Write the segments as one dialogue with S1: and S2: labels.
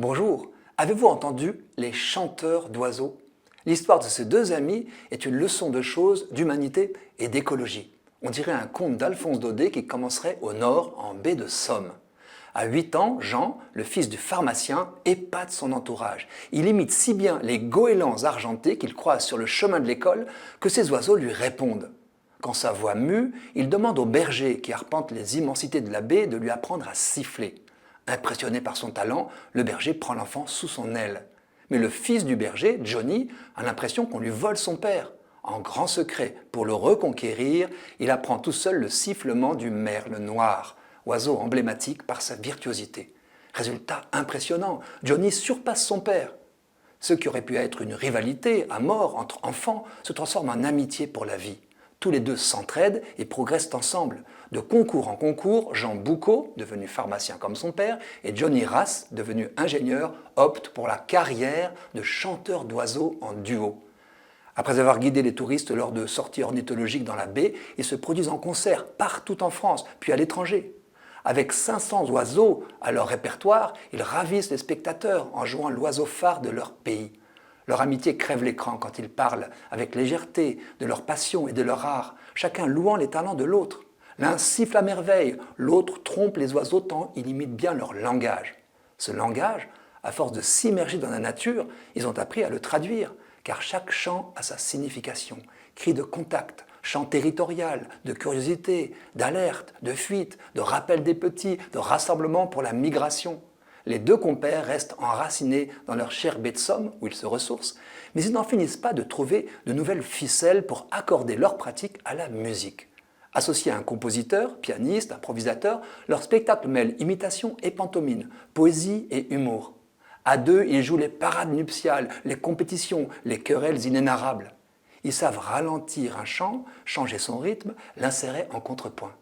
S1: Bonjour, avez-vous entendu les chanteurs d'oiseaux? L'histoire de ces deux amis est une leçon de choses, d'humanité et d'écologie. On dirait un conte d'Alphonse Daudet qui commencerait au nord, en baie de Somme. À 8 ans, Jean, le fils du pharmacien, épate son entourage. Il imite si bien les goélands argentés qu'il croise sur le chemin de l'école que ces oiseaux lui répondent. Quand sa voix mue, il demande au berger qui arpente les immensités de la baie de lui apprendre à siffler. Impressionné par son talent, le berger prend l'enfant sous son aile. Mais le fils du berger, Johnny, a l'impression qu'on lui vole son père. En grand secret, pour le reconquérir, il apprend tout seul le sifflement du merle noir, oiseau emblématique par sa virtuosité. Résultat impressionnant, Johnny surpasse son père. Ce qui aurait pu être une rivalité à mort entre enfants se transforme en amitié pour la vie. Tous les deux s'entraident et progressent ensemble. De concours en concours, Jean Boucault, devenu pharmacien comme son père, et Johnny Rass, devenu ingénieur, optent pour la carrière de chanteur d'oiseaux en duo. Après avoir guidé les touristes lors de sorties ornithologiques dans la baie, ils se produisent en concert partout en France, puis à l'étranger. Avec 500 oiseaux à leur répertoire, ils ravissent les spectateurs en jouant l'oiseau phare de leur pays. Leur amitié crève l'écran quand ils parlent avec légèreté de leur passion et de leur art, chacun louant les talents de l'autre. L'un siffle à merveille, l'autre trompe les oiseaux tant il imite bien leur langage. Ce langage, à force de s'immerger dans la nature, ils ont appris à le traduire, car chaque chant a sa signification. Cri de contact, chant territorial, de curiosité, d'alerte, de fuite, de rappel des petits, de rassemblement pour la migration. Les deux compères restent enracinés dans leur chère baie de Somme, où ils se ressourcent, mais ils n'en finissent pas de trouver de nouvelles ficelles pour accorder leur pratique à la musique. Associés à un compositeur, pianiste, improvisateur, leur spectacle mêle imitation et pantomime, poésie et humour. À deux, ils jouent les parades nuptiales, les compétitions, les querelles inénarrables. Ils savent ralentir un chant, changer son rythme, l'insérer en contrepoint.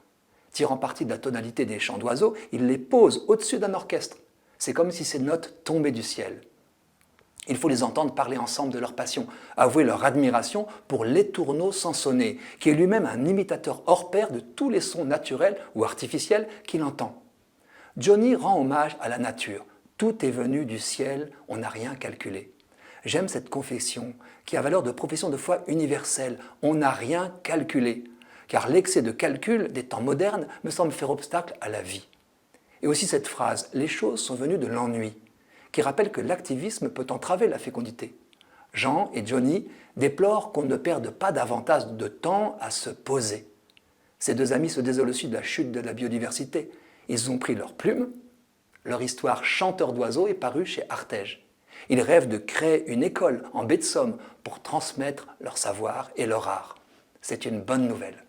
S1: Tirant parti de la tonalité des chants d'oiseaux, ils les posent au-dessus d'un orchestre. C'est comme si ces notes tombaient du ciel. Il faut les entendre parler ensemble de leur passion, avouer leur admiration pour l'étourneau Sansonnet, qui est lui-même un imitateur hors pair de tous les sons naturels ou artificiels qu'il entend. Johnny rend hommage à la nature. Tout est venu du ciel, on n'a rien calculé. J'aime cette confession qui a valeur de profession de foi universelle. On n'a rien calculé, car l'excès de calcul des temps modernes me semble faire obstacle à la vie. Et aussi cette phrase « les choses sont venues de l'ennui » qui rappelle que l'activisme peut entraver la fécondité. Jean et Johnny déplorent qu'on ne perde pas davantage de temps à se poser. Ces deux amis se désolent aussi de la chute de la biodiversité. Ils ont pris leurs plumes. Leur histoire Chanteur d'oiseaux est parue chez Artege. Ils rêvent de créer une école en baie de Somme pour transmettre leur savoir et leur art. C'est une bonne nouvelle.